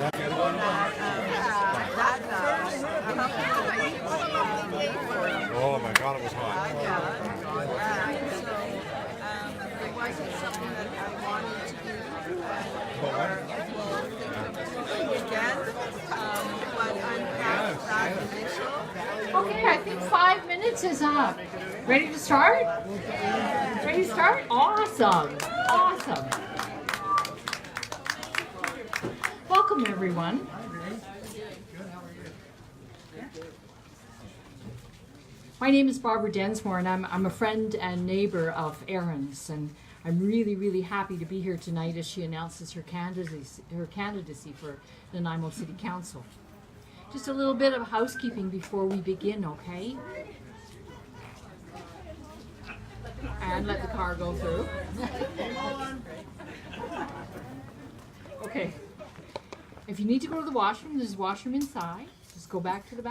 Oh my God, it was hot. It wasn't something that I wanted to do, or will think of again. But I'm proud of that initial. Okay, I think 5 minutes is up. Ready to start? Ready to start? Awesome. Awesome. Welcome, everyone. My name is Barbara Densmore, and I'm a friend and neighbor of Erin's, and I'm really happy to be here tonight as she announces her candidacy for Nanaimo City Council. Just a little bit of housekeeping before we begin, okay? And let the car go through. Okay. If you need to go to the washroom, there's a washroom inside. Just go back to the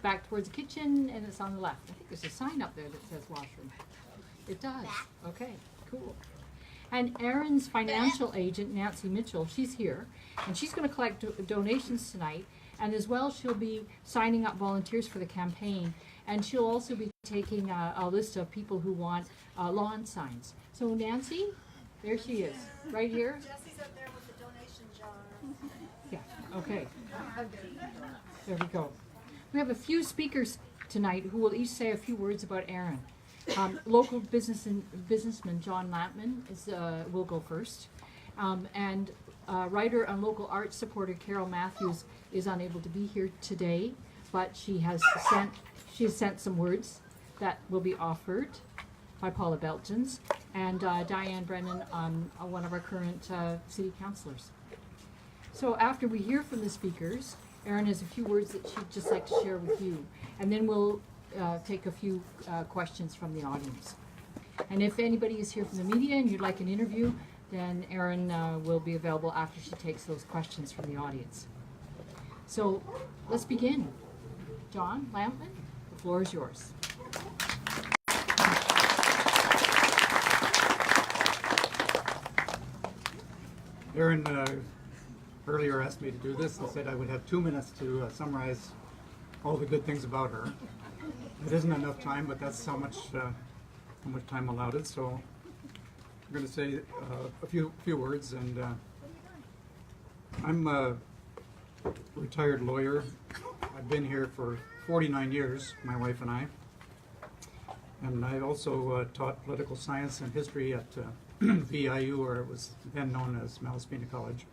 back towards the kitchen, and it's on the left. I think there's a sign up there that says washroom. It does. Okay, cool. And Erin's financial agent, Nancy Mitchell, she's here, and she's going to collect donations tonight, and as well she'll be signing up volunteers for the campaign, and she'll also be taking a list of people who want lawn signs. So Nancy, there she is, right here. Jesse's up there with the donation jar. Yeah, okay. There we go. We have a few speakers tonight who will each say a few words about Erin. Local businessman John Lampman will go first. And writer and local arts supporter Carol Matthews is unable to be here today, but she has sent some words that will be offered by Paula Beltons and Diane Brennan, one of our current city councillors. So after we hear from the speakers, Erin has a few words that she'd just like to share with you, and then we'll take a few questions from the audience. And if anybody is here from the media and you'd like an interview, then Erin will be available after she takes those questions from the audience. So let's begin. John Lampman, the floor is yours. Erin earlier asked me to do this and said I would have 2 minutes to summarize all the good things about her. It isn't enough time, but that's how much time allowed. So I'm going to say a few words. And I'm a retired lawyer. I've been here for 49 years, my wife and I. And I also taught political science and history at VIU, or it was then known as Malaspina College.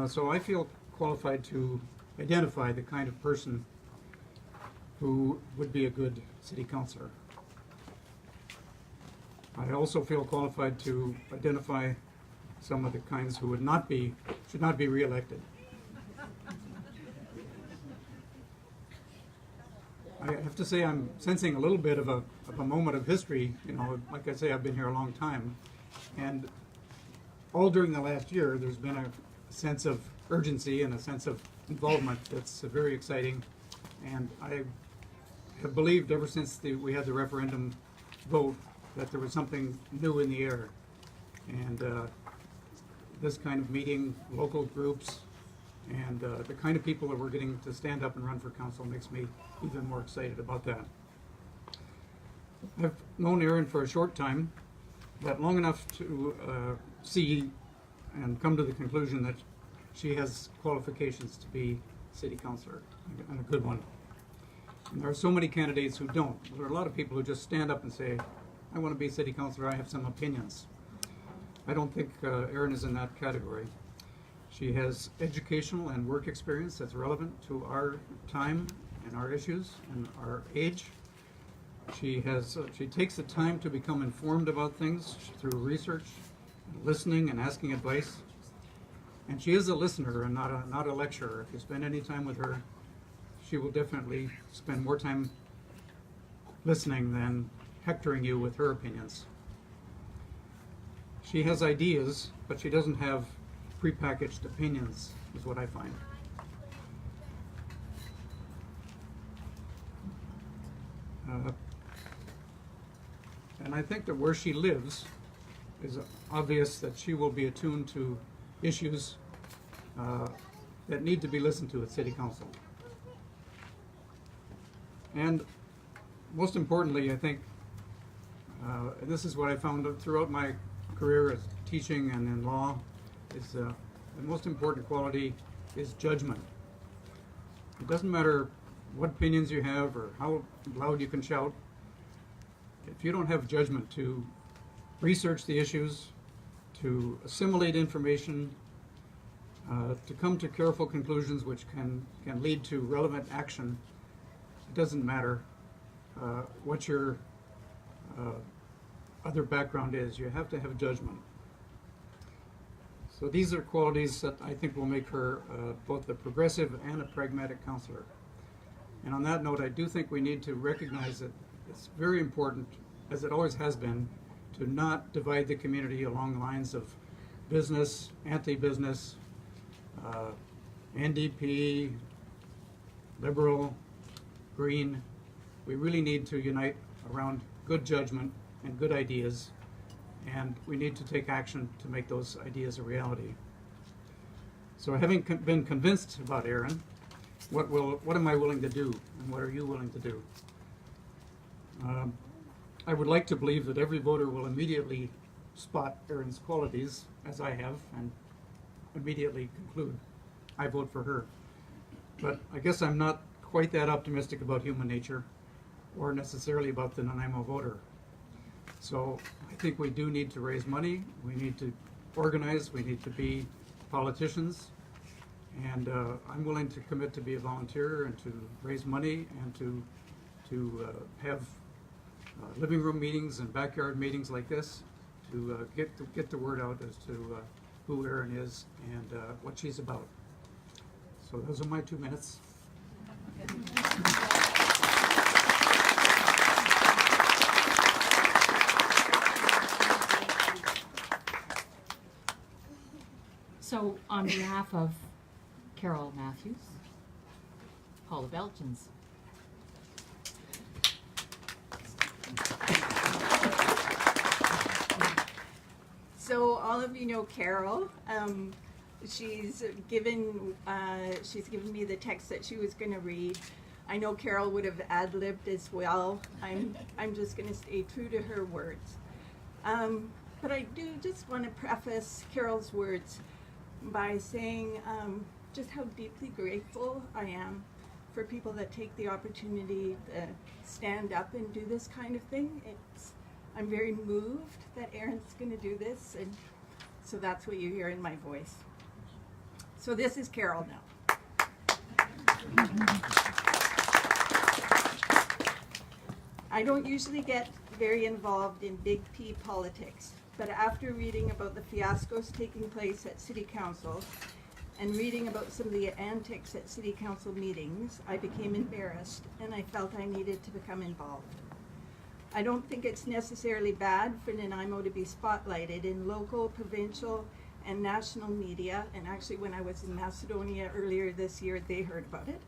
So I feel qualified to identify the kind of person who would be a good city councillor. I also feel qualified to identify some of the kinds who should not be re-elected. I have to say I'm sensing a little bit of a moment of history. You know, like I say, I've been here a long time, and all during the last year there's been a sense of urgency and a sense of involvement that's very exciting, and I have believed ever since we had the referendum vote that there was something new in the air, and this kind of meeting, local groups, and the kind of people that we're getting to stand up and run for council makes me even more excited about that. I've known Erin for a short time, but long enough to see and come to the conclusion that she has qualifications to be city councillor, and a good one. And there are so many candidates who don't. There are a lot of people who just stand up and say, I want to be city councillor, I have some opinions. I don't think Erin is in that category. She has educational and work experience that's relevant to our time and our issues and our age. She takes the time to become informed about things through research, listening and asking advice. And she is a listener and not a lecturer. If you spend any time with her, she will definitely spend more time listening than hectoring you with her opinions. She has ideas, but she doesn't have prepackaged opinions, is what I find. And I think that where she lives is obvious that she will be attuned to issues that need to be listened to at City Council. And most importantly, I think, and this is what I found throughout my career as teaching and in law, is the most important quality is judgment. It doesn't matter what opinions you have or how loud you can shout. If you don't have judgment to research the issues, to assimilate information, to come to careful conclusions which can lead to relevant action, it doesn't matter what your other background is. You have to have judgment. So these are qualities that I think will make her both a progressive and a pragmatic counselor. And on that note, I do think we need to recognize that it's very important, as it always has been, to not divide the community along lines of business, anti-business, NDP, liberal, green. We really need to unite around good judgment and good ideas, and we need to take action to make those ideas a reality. So having been convinced about Erin, what am I willing to do, and what are you willing to do? I would like to believe that every voter will immediately spot Erin's qualities, as I have, and immediately conclude, I vote for her. But I guess I'm not quite that optimistic about human nature, or necessarily about the Nanaimo voter. So I think we do need to raise money, we need to organize, we need to be politicians, and I'm willing to commit to be a volunteer and to raise money and to have living room meetings and backyard meetings like this to get the word out as to who Erin is and what she's about. So those are my 2 minutes. So on behalf of Carol Matthews, Paula Belchins. So all of you know Carol. She's given me the text that she was going to read. I know Carol would have ad-libbed as well. I'm just going to stay true to her words. But I do just want to preface Carol's words by saying just how deeply grateful I am for people that take the opportunity to stand up and do this kind of thing. I'm very moved that Erin's going to do this, and so that's what you hear in my voice. So this is Carol now. I don't usually get very involved in big P politics, but after reading about the fiascos taking place at City Council and reading about some of the antics at City Council meetings, I became embarrassed and I felt I needed to become involved. I don't think it's necessarily bad for Nanaimo to be spotlighted in local, provincial, and national media, and actually when I was in Macedonia earlier this year, they heard about it.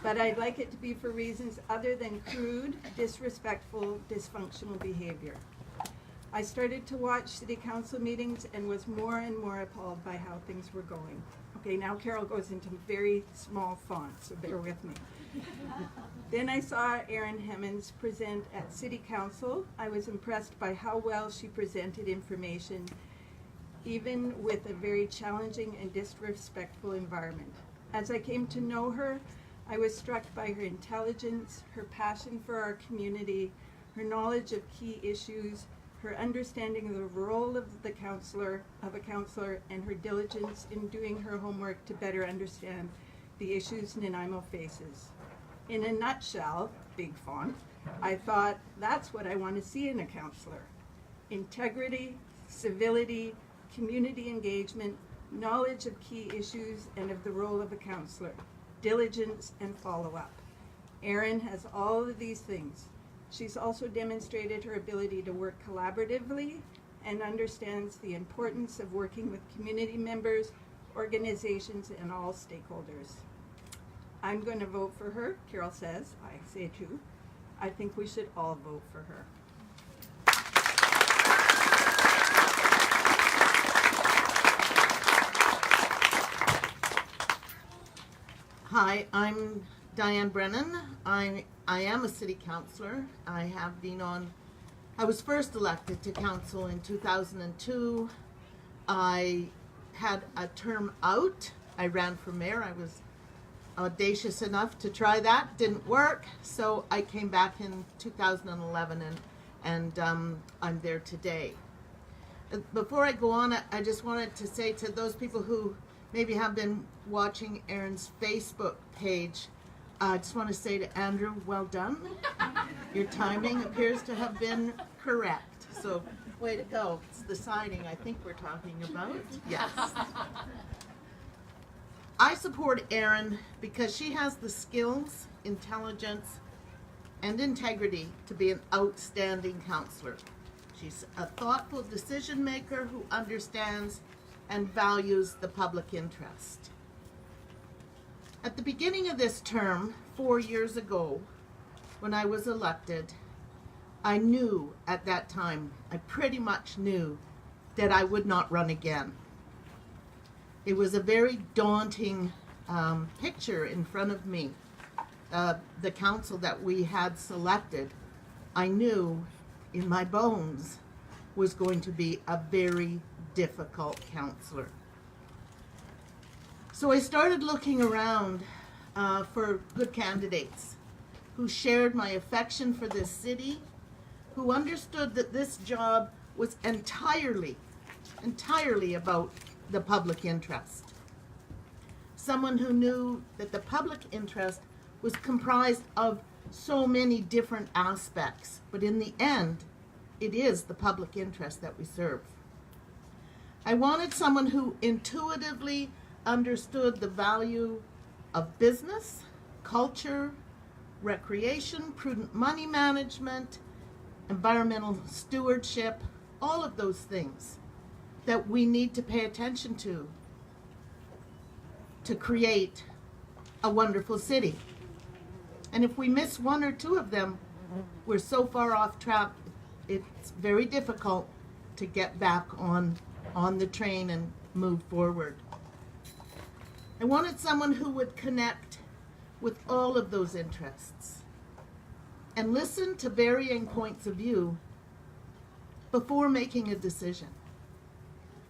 But I'd like it to be for reasons other than crude, disrespectful, dysfunctional behavior. I started to watch City Council meetings and was more and more appalled by how things were going. Okay, now Carol goes into very small font, so bear with me. Then I saw Erin Hemmens present at City Council. I was impressed by how well she presented information, even with a very challenging and disrespectful environment. As I came to know her, I was struck by her intelligence, her passion for our community, her knowledge of key issues, her understanding of the role of a counselor, and her diligence in doing her homework to better understand the issues Nanaimo faces. In a nutshell, big font, I thought that's what I want to see in a counselor. Integrity, civility, community engagement, knowledge of key issues and of the role of a counselor, diligence and follow-up. Erin has all of these things. She's also demonstrated her ability to work collaboratively and understands the importance of working with community members, organizations, and all stakeholders. I'm going to vote for her, Carol says. I say too. I think we should all vote for her. Hi, I'm Diane Brennan. I am a city councillor. I was first elected to council in 2002. I had a term out. I ran for mayor. I was audacious enough to try that. Didn't work. So I came back in 2011 and I'm there today. Before I go on, I just wanted to say to those people who maybe have been watching Erin's Facebook page, I just want to say to Andrew, well done. Your timing appears to have been correct. So, way to go. It's the siding I think we're talking about. Yes. I support Erin because she has the skills, intelligence, and integrity to be an outstanding counselor. She's a thoughtful decision maker who understands and values the public interest. At the beginning of this term, 4 years ago, when I was elected, I knew at that time, I pretty much knew that I would not run again. It was a very daunting picture in front of me. The council that we had selected, I knew in my bones was going to be a very difficult counselor. So I started looking around for good candidates who shared my affection for this city, who understood that this job was entirely about the public interest. Someone who knew that the public interest was comprised of so many different aspects, but in the end, it is the public interest that we serve. I wanted someone who intuitively understood the value of business, culture, recreation, prudent money management, environmental stewardship, all of those things that we need to pay attention to create a wonderful city. And if we miss one or two of them, we're so far off track, it's very difficult to get back on the train and move forward. I wanted someone who would connect with all of those interests and listen to varying points of view before making a decision.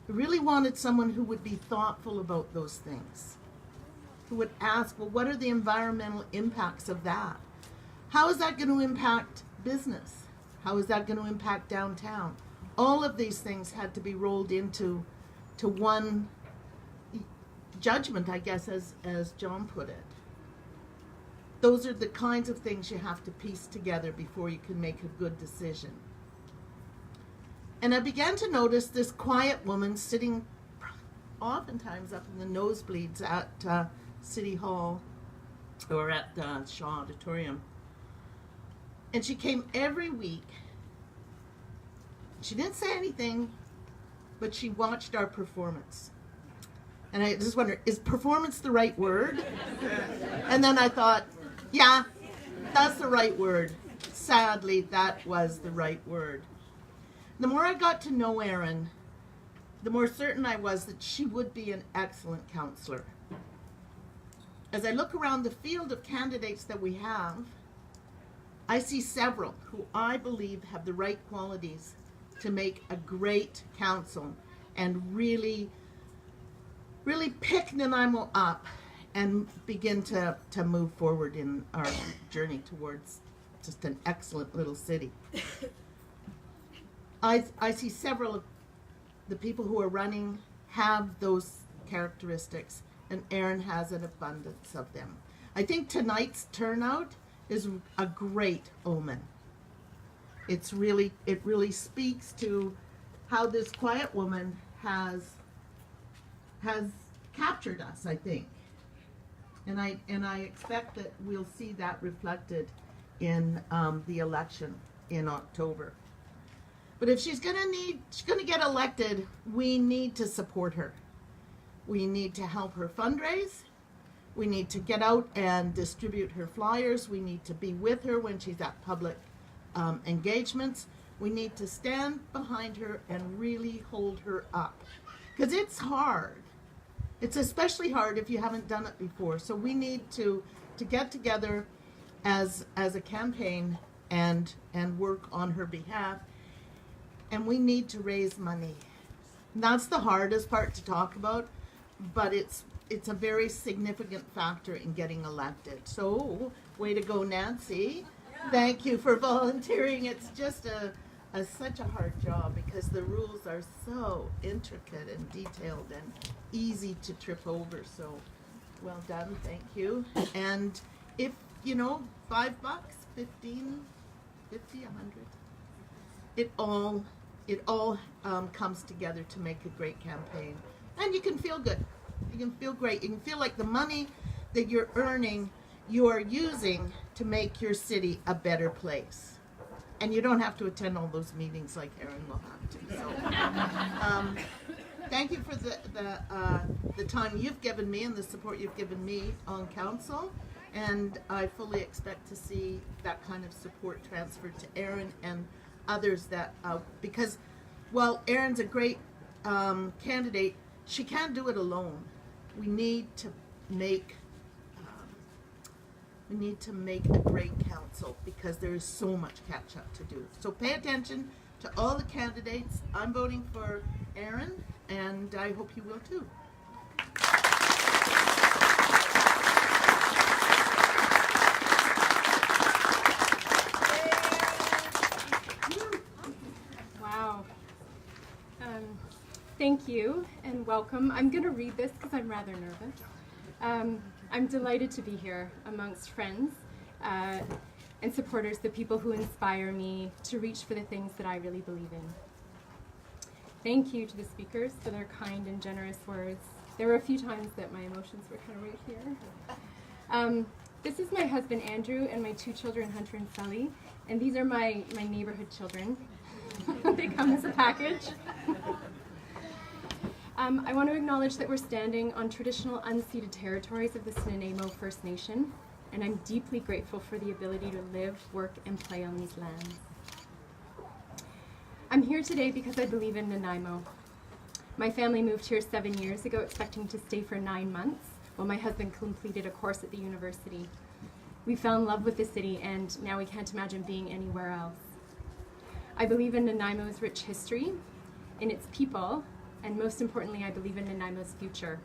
I really wanted someone who would be thoughtful about those things, who would ask, well, what are the environmental impacts of that? How is that going to impact business? How is that going to impact downtown? All of these things had to be rolled into one judgment, I guess, as John put it. Those are the kinds of things you have to piece together before you can make a good decision. And I began to notice this quiet woman sitting oftentimes up in the nosebleeds at City Hall or at the Shaw Auditorium. And she came every week. She didn't say anything, but she watched our performance. And I just wondered, is performance the right word? And then I thought, yeah, that's the right word. Sadly, that was the right word. The more I got to know Erin, the more certain I was that she would be an excellent counselor. As I look around the field of candidates that we have, I see several who I believe have the right qualities to make a great council and really pick Nanaimo up and begin to move forward in our journey towards just an excellent little city. I see several of the people who are running have those characteristics, and Erin has an abundance of them. I think tonight's turnout is a great omen. It really speaks to how this quiet woman has captured us, I think. And I expect that we'll see that reflected in the election in October. But if she's gonna get elected, we need to support her. We need to help her fundraise. We need to get out and distribute her flyers. We need to be with her when she's at public engagements. We need to stand behind her and really hold her up. Because it's hard. It's especially hard if you haven't done it before. So we need to get together as a campaign and work on her behalf. And we need to raise money. And that's the hardest part to talk about, but it's a very significant factor in getting elected. So, way to go, Nancy. Thank you for volunteering. It's just such a hard job because the rules are so intricate and detailed and easy to trip over. So, well done. Thank you. And if, $5, 15, 50, 100, it all comes together to make a great campaign. And you can feel good. You can feel great. You can feel like the money that you're earning, you are using to make your city a better place. And you don't have to attend all those meetings like Erin will have to. So, thank you for the time you've given me and the support you've given me on council. And I fully expect to see that kind of support transferred to Erin and others that, because while Erin's a great candidate, she can't do it alone. We need to make a great council because there is so much catch up to do. So pay attention to all the candidates. I'm voting for Erin, and I hope you will too. Wow. Thank you and welcome. I'm going to read this because I'm rather nervous. I'm delighted to be here amongst friends and supporters, the people who inspire me to reach for the things that I really believe in. Thank you to the speakers for their kind and generous words. There were a few times that my emotions were kind of right here. This is my husband Andrew and my 2 children, Hunter and Sully, and these are my neighborhood children. They come as a package. I want to acknowledge that we're standing on traditional unceded territories of the Nanaimo First Nation, and I'm deeply grateful for the ability to live, work, and play on these lands. I'm here today because I believe in Nanaimo. My family moved here 7 years ago, expecting to stay for 9 months, while my husband completed a course at the university. We fell in love with the city, and now we can't imagine being anywhere else. I believe in Nanaimo's rich history, in its people, and most importantly, I believe in Nanaimo's future.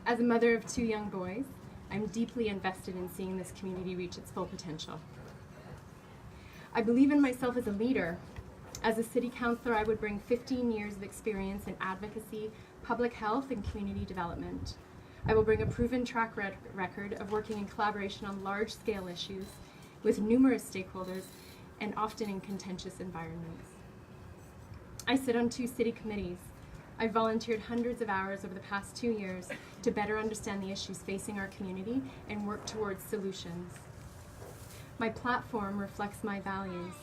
As a mother of 2 young boys, I'm deeply invested in seeing this community reach its full potential. I believe in myself as a leader. As a city councillor, I would bring 15 years of experience in advocacy, public health, and community development. I will bring a proven track record of working in collaboration on large-scale issues with numerous stakeholders and often in contentious environments. I sit on 2 city committees. I've volunteered hundreds of hours over the past 2 years to better understand the issues facing our community and work towards solutions. My platform reflects my values.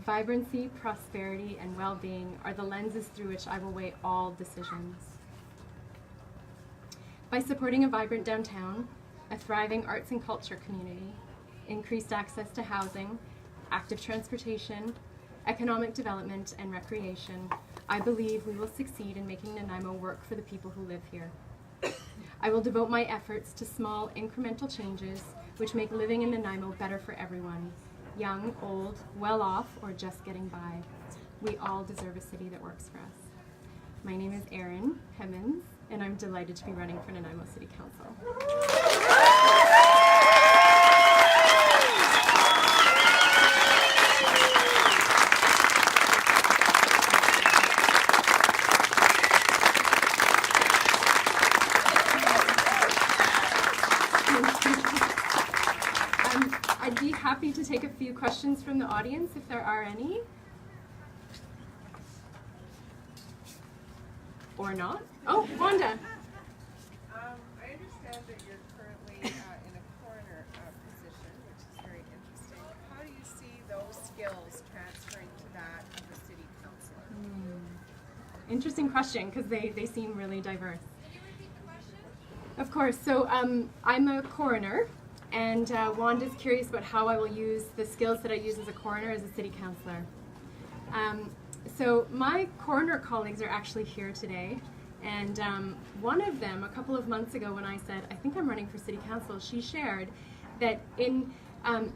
Vibrancy, prosperity, and well-being are the lenses through which I will weigh all decisions. By supporting a vibrant downtown, a thriving arts and culture community, increased access to housing, active transportation, economic development, and recreation, I believe we will succeed in making Nanaimo work for the people who live here. I will devote my efforts to small, incremental changes which make living in Nanaimo better for everyone, young, old, well-off, or just getting by. We all deserve a city that works for us. My name is Erin Hemmens, and I'm delighted to be running for Nanaimo City Council. I'd be happy to take a few questions from the audience if there are any. Or not. Oh, Wanda. I understand that you're currently in a coroner position, which is very interesting. How do you see those skills transferring to that of a city councillor? Interesting question, because they seem really diverse. Can you repeat the question? Of course. So I'm a coroner, and Wanda's curious about how I will use the skills that I use as a coroner as a city councillor. So my coroner colleagues are actually here today, And one of them, a couple of months ago when I said, I think I'm running for city council, she shared that in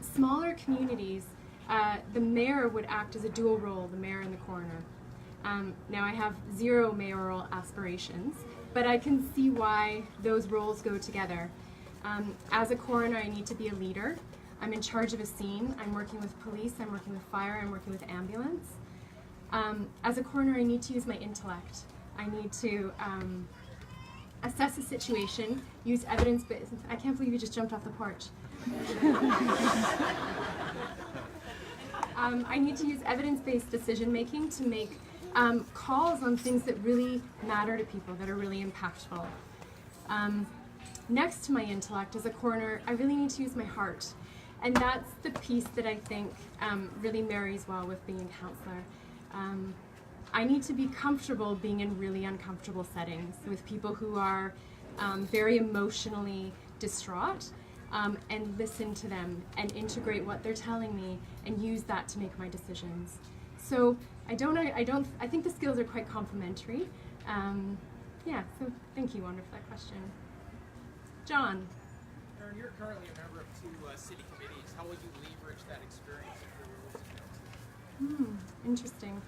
smaller communities, the mayor would act as a dual role, the mayor and the coroner. Now I have zero mayoral aspirations, but I can see why those roles go together. As a coroner, I need to be a leader. I'm in charge of a scene. I'm working with police, I'm working with fire, I'm working with ambulance. As a coroner, I need to use my intellect. I need to assess a situation, use evidence-based. I can't believe you just jumped off the porch. I need to use evidence-based decision-making to make calls on things that really matter to people, that are really impactful. Next to my intellect as a coroner, I really need to use my heart. And that's the piece that I think really marries well with being a counselor. I need to be comfortable being in really uncomfortable settings with people who are very emotionally distraught, and listen to them and integrate what they're telling me and use that to make my decisions. So I think the skills are quite complementary. Yeah, so thank you, Wanda, for that question. John. Erin, you're currently a member of 2 city committees. How would you leverage that experience if you were elected? Interesting.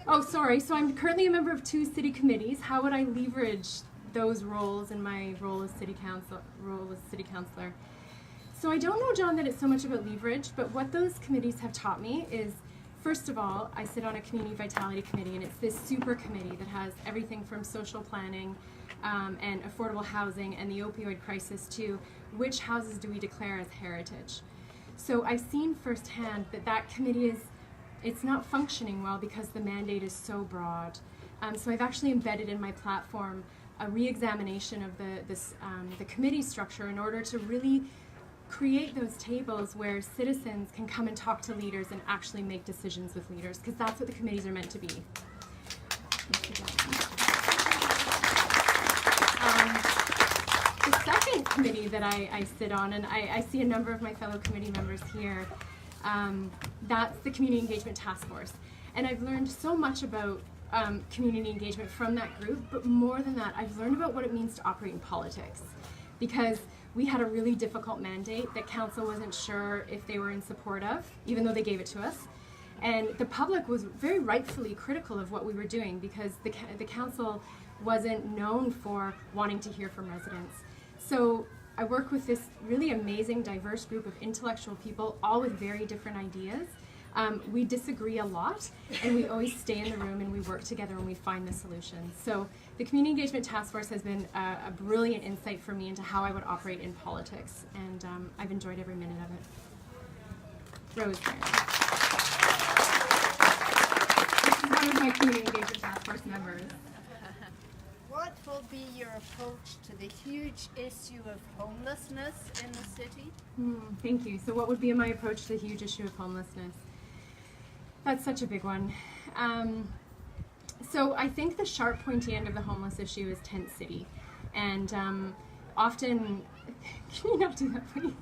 Oh, sorry. So I'm currently a member of 2 city committees. How would I leverage those roles in my role as city councilor? So I don't know, John, that it's so much about leverage, but what those committees have taught me is, first of all, I sit on a community vitality committee, and it's this super committee that has everything from social planning and affordable housing and the opioid crisis to which houses do we declare as heritage. So I've seen firsthand that that committee it's not functioning well because the mandate is so broad. So I've actually embedded in my platform a re-examination of the committee structure in order to really create those tables where citizens can come and talk to leaders and actually make decisions with leaders, because that's what the committees are meant to be. The second committee that I sit on, and I see a number of my fellow committee members here, that's the Community Engagement Task Force. And I've learned so much about community engagement from that group, but more than that, I've learned about what it means to operate in politics. Because we had a really difficult mandate that council wasn't sure if they were in support of, even though they gave it to us. And the public was very rightfully critical of what we were doing because the council wasn't known for wanting to hear from residents. So I work with this really amazing, diverse group of intellectual people, all with very different ideas. We disagree a lot, and we always stay in the room and we work together and we find the solutions. So the Community Engagement Task Force has been a brilliant insight for me into how I would operate in politics, and I've enjoyed every minute of it. Rosemary. This is one of my Community Engagement Task Force members. What will be your approach to the huge issue of homelessness in the city? Thank you. So what would be my approach to the huge issue of homelessness? That's such a big one. So I think the sharp, pointy end of the homeless issue is tent city. And often, can you not do that, please?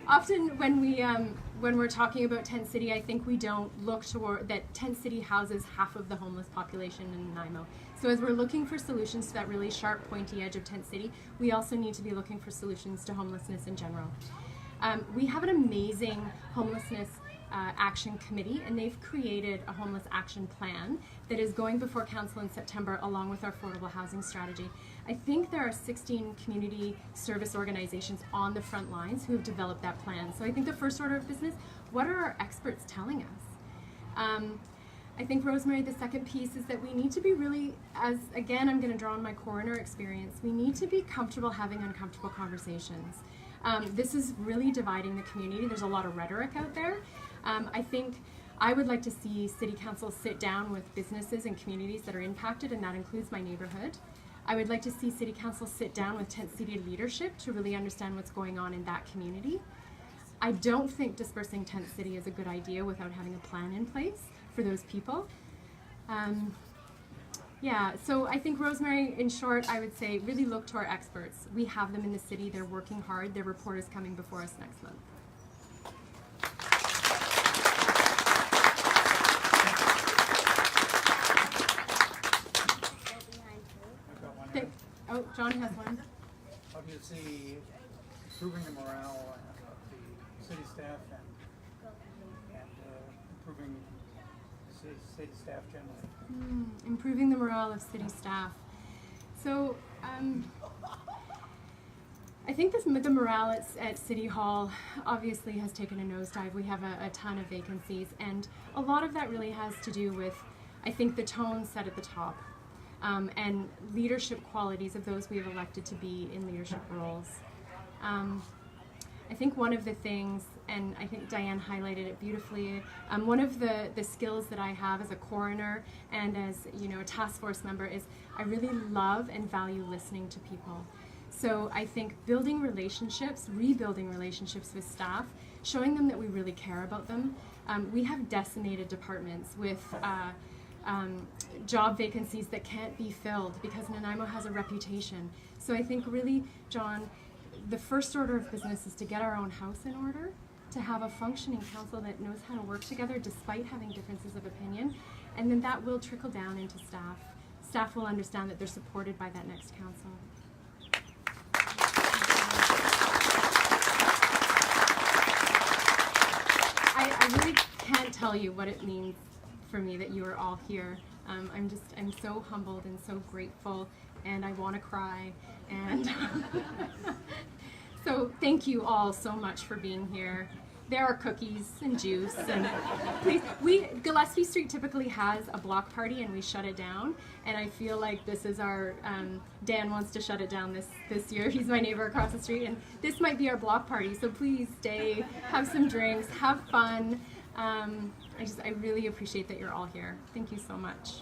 Often when we're talking about tent city, I think we don't look toward that tent city houses half of the homeless population in Nanaimo. So as we're looking for solutions to that really sharp, pointy edge of tent city, we also need to be looking for solutions to homelessness in general. We have an amazing homelessness action committee, and they've created a homeless action plan that is going before council in September along with our affordable housing strategy. I think there are 16 community service organizations on the front lines who have developed that plan. So I think the first order of business, what are our experts telling us? I think, Rosemary, the second piece is that we need to be really, again, I'm going to draw on my coroner experience, we need to be comfortable having uncomfortable conversations. This is really dividing the community. There's a lot of rhetoric out there. I think I would like to see City Council sit down with businesses and communities that are impacted, and that includes my neighborhood. I would like to see City Council sit down with tent city leadership to really understand what's going on in that community. I don't think dispersing tent city is a good idea without having a plan in place for those people. Yeah, so I think, Rosemary, in short, I would say really look to our experts. We have them in the city. They're working hard. Their report is coming before us next month. John has one. How do you see improving the morale of the city staff and improving city staff generally? Improving the morale of city staff. So, I think the morale at City Hall obviously has taken a nosedive. We have a ton of vacancies, and a lot of that really has to do with, I think, the tone set at the top, and leadership qualities of those we have elected to be in leadership roles. I think one of the things, and I think Diane highlighted it beautifully, one of the skills that I have as a coroner and as a task force member is I really love and value listening to people. So I think building relationships, rebuilding relationships with staff, showing them that we really care about them. We have decimated departments with job vacancies that can't be filled because Nanaimo has a reputation. So I think really, John, the first order of business is to get our own house in order, to have a functioning council that knows how to work together despite having differences of opinion, and then that will trickle down into staff. Staff will understand that they're supported by that next council. I really can't tell you what it means for me that you are all here. I'm so humbled and so grateful, and I want to cry, and so thank you all so much for being here. There are cookies and juice, and Gillespie Street typically has a block party and we shut it down, and I feel like this is our, Dan wants to shut it down this year. He's my neighbor across the street, and this might be our block party, so please stay, have some drinks, have fun. I really appreciate that you're all here. Thank you so much.